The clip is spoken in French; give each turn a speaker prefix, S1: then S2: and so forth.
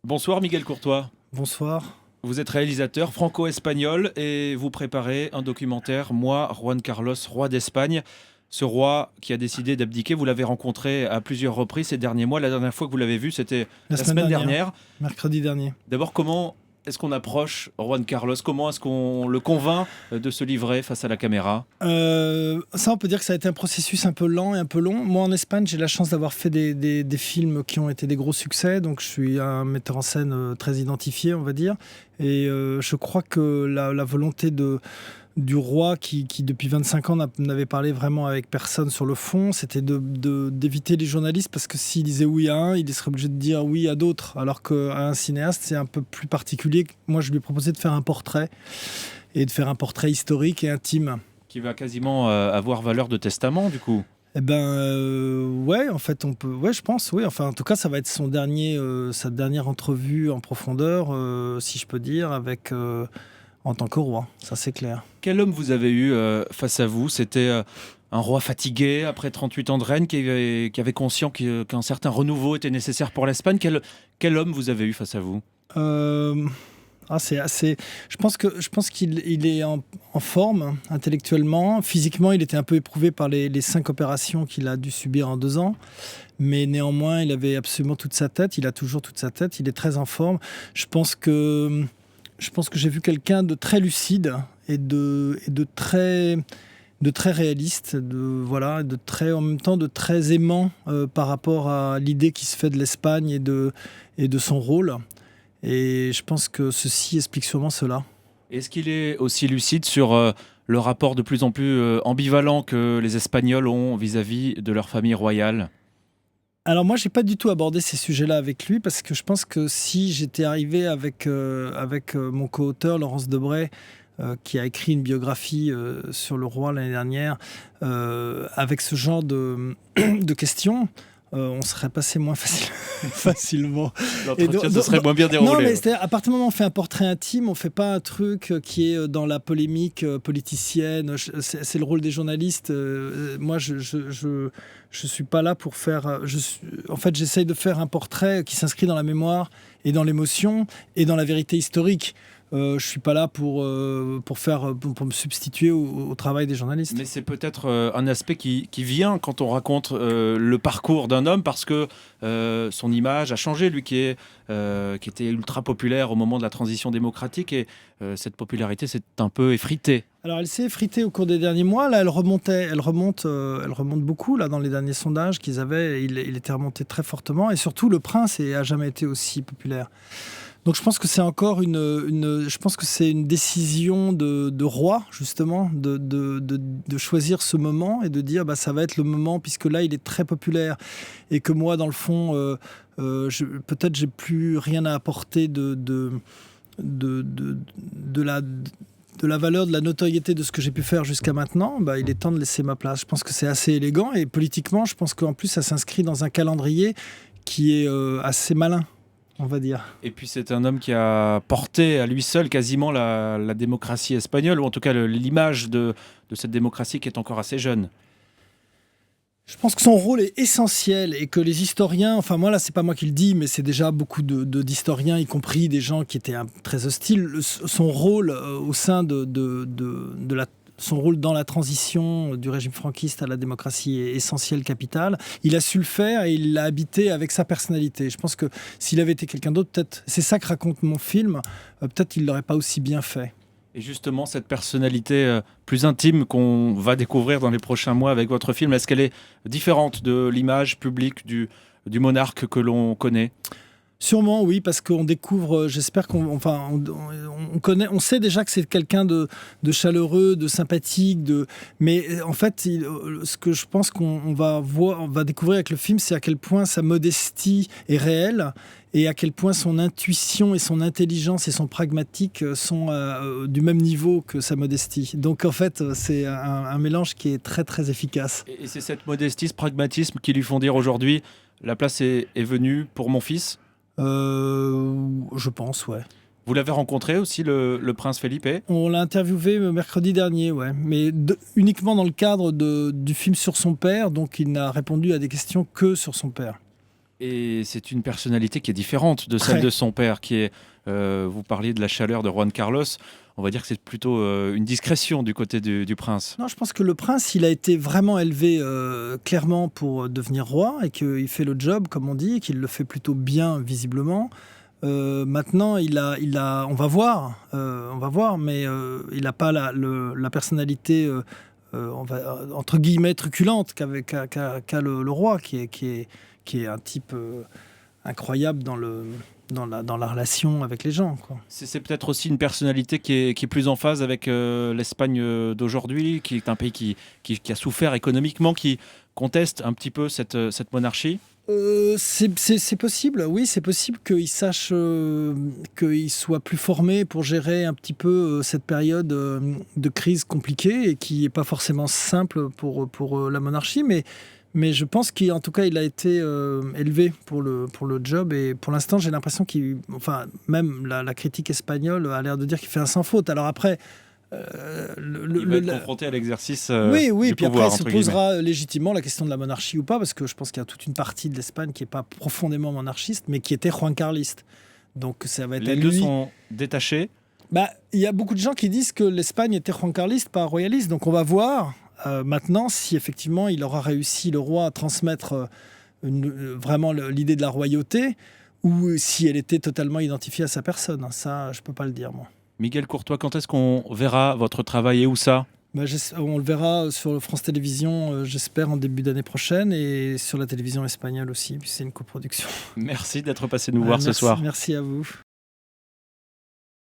S1: Bonsoir Miguel Courtois.
S2: Bonsoir.
S1: Vous êtes réalisateur franco-espagnol et vous préparez un documentaire, Moi, Juan Carlos, roi d'Espagne. Ce roi qui a décidé d'abdiquer, vous l'avez rencontré à plusieurs reprises ces derniers mois. La dernière fois que vous l'avez vu, c'était
S2: La
S1: la
S2: semaine
S1: semaine
S2: dernière,
S1: dernière.
S2: mercredi dernier.
S1: D'abord, comment est-ce qu'on approche Juan Carlos? Comment est-ce qu'on le convainc de se livrer face à la caméra?
S2: Ça, on peut dire que ça a été un processus un peu lent et un peu long. Moi, en Espagne, j'ai la chance d'avoir fait des films qui ont été des gros succès. Donc, je suis un metteur en scène très identifié, on va dire. Et je crois que la volonté du roi qui, depuis 25 ans, n'avait parlé vraiment avec personne sur le fond, c'était d'éviter les journalistes, parce que s'il disait oui à un, il serait obligé de dire oui à d'autres. Alors qu'à un cinéaste, c'est un peu plus particulier. Moi, je lui ai proposé de faire un portrait, et de faire un portrait historique et intime.
S1: Qui va quasiment avoir valeur de testament, du coup.
S2: Eh ben, ouais, en fait, on peut. Ouais, je pense, oui. Enfin, en tout cas, ça va être sa dernière entrevue en profondeur, si je peux dire, en tant que roi. Ça, c'est clair.
S1: Quel homme vous avez eu face à vous? C'était un roi fatigué après 38 ans de règne qui avait conscience qu'un certain renouveau était nécessaire pour l'Espagne. Quel homme vous avez eu face à vous?
S2: Euh, c'est assez. Je pense qu'il est en forme intellectuellement. Physiquement, il était un peu éprouvé par les 5 opérations qu'il a dû subir en 2 ans. Mais néanmoins, il avait absolument toute sa tête. Il a toujours toute sa tête. Il est très en forme. Je pense que, je pense que j'ai vu quelqu'un de très lucide et de très réaliste, voilà, en même temps de très aimant par rapport à l'idée qui se fait de l'Espagne et de son rôle. Et je pense que ceci explique sûrement cela.
S1: Est-ce qu'il est aussi lucide sur le rapport de plus en plus ambivalent que les Espagnols ont vis-à-vis de leur famille royale?
S2: Alors moi, j'ai pas du tout abordé ces sujets-là avec lui, parce que je pense que si j'étais arrivé avec mon co-auteur Laurence Debray, qui a écrit une biographie sur le roi l'année dernière, avec ce genre de questions, on serait passé moins facilement.
S1: L'entretien se serait moins bien
S2: Non,
S1: déroulé.
S2: mais à partir du moment où on fait un portrait intime, on fait pas un truc qui est dans la polémique politicienne. C'est le rôle des journalistes. Moi, je suis pas là pour faire. En fait, j'essaye de faire un portrait qui s'inscrit dans la mémoire et dans l'émotion et dans la vérité historique. Je suis pas là pour me substituer au travail des journalistes.
S1: Mais c'est peut-être un aspect qui vient quand on raconte le parcours d'un homme, parce que son image a changé, lui qui était ultra populaire au moment de la transition démocratique, et cette popularité s'est un peu effritée.
S2: Alors, elle s'est effritée au cours des derniers mois. Là, elle remonte beaucoup. Là, dans les derniers sondages qu'ils avaient, il était remonté très fortement. Et surtout, le prince a jamais été aussi populaire. Donc, je pense que c'est encore je pense que c'est une décision de roi, justement, de choisir ce moment et de dire, bah, ça va être le moment, puisque là, il est très populaire, et que moi, dans le fond, peut-être j'ai plus rien à apporter de la valeur, de la notoriété de ce que j'ai pu faire jusqu'à maintenant. Bah, il est temps de laisser ma place. Je pense que c'est assez élégant, et politiquement, je pense qu'en plus, ça s'inscrit dans un calendrier qui est assez malin, on va dire.
S1: Et puis c'est un homme qui a porté à lui seul quasiment la démocratie espagnole, ou en tout cas l'image de cette démocratie qui est encore assez jeune.
S2: Je pense que son rôle est essentiel, et que les historiens, enfin moi là c'est pas moi qui le dis, mais c'est déjà beaucoup d'historiens, y compris des gens qui étaient très hostiles, son rôle au sein son rôle dans la transition du régime franquiste à la démocratie est essentiel, capital. Il a su le faire, et il l'a habité avec sa personnalité. Je pense que s'il avait été quelqu'un d'autre, peut-être, c'est ça que raconte mon film, peut-être qu'il l'aurait pas aussi bien fait.
S1: Et justement, cette personnalité plus intime qu'on va découvrir dans les prochains mois avec votre film, est-ce qu'elle est différente de l'image publique du monarque que l'on connaît?
S2: Sûrement, oui, parce qu'on découvre, j'espère on connaît, on sait déjà que c'est quelqu'un de chaleureux, de sympathique, mais en fait, ce que je pense qu'on va voir, on va découvrir avec le film, c'est à quel point sa modestie est réelle, et à quel point son intuition et son intelligence et son pragmatique sont du même niveau que sa modestie. Donc en fait, c'est un mélange qui est très très efficace.
S1: Et c'est cette modestie, ce pragmatisme qui lui font dire aujourd'hui, la place est venue pour mon fils.
S2: Je pense, ouais.
S1: Vous l'avez rencontré aussi, le prince Felipe?
S2: On l'a interviewé mercredi dernier, ouais, mais uniquement dans le cadre du film sur son père, donc il n'a répondu à des questions que sur son père.
S1: Et c'est une personnalité qui est différente de celle
S2: Très.
S1: de son père, qui est, vous parliez de la chaleur de Juan Carlos, on va dire que c'est plutôt une discrétion du côté du prince.
S2: Non, je pense que le prince, il a été vraiment élevé clairement pour devenir roi et qu'il fait le job, comme on dit, et qu'il le fait plutôt bien, visiblement. Maintenant, on va voir, mais il n'a pas la personnalité, entre guillemets, truculente qu'a le roi, qui est un type incroyable dans la relation avec les gens, quoi.
S1: C'est peut-être aussi une personnalité qui est plus en phase avec l'Espagne d'aujourd'hui, qui est un pays qui a souffert économiquement, qui conteste un petit peu cette monarchie.
S2: C'est possible, oui, c'est possible qu'il sache, qu'il soit plus formé pour gérer un petit peu cette période de crise compliquée et qui n'est pas forcément simple pour la monarchie, mais je pense qu'en tout cas, il a été élevé pour le job et pour l'instant, j'ai l'impression même la critique espagnole a l'air de dire qu'il fait un sans faute. Alors après,
S1: Il va être confronté à l'exercice
S2: oui,
S1: du
S2: puis
S1: pouvoir,
S2: après, se
S1: entre guillemets.
S2: posera légitimement la question de la monarchie ou pas, parce que je pense qu'il y a toute une partie de l'Espagne qui n'est pas profondément monarchiste, mais qui était juan-carliste. Donc ça va être à
S1: Les deux
S2: lui.
S1: sont détachés.
S2: Il y a beaucoup de gens qui disent que l'Espagne était juan-carliste, pas royaliste. Donc on va voir maintenant si effectivement il aura réussi, le roi, à transmettre vraiment l'idée de la royauté, ou si elle était totalement identifiée à sa personne. Ça, je peux pas le dire, moi.
S1: Miguel Courtois, quand est-ce qu'on verra votre travail et où ça?
S2: On le verra sur France Télévisions, j'espère, en début d'année prochaine, et sur la télévision espagnole aussi, puis c'est une coproduction.
S1: Merci d'être passé nous voir ce
S2: Merci,
S1: soir.
S2: merci à vous.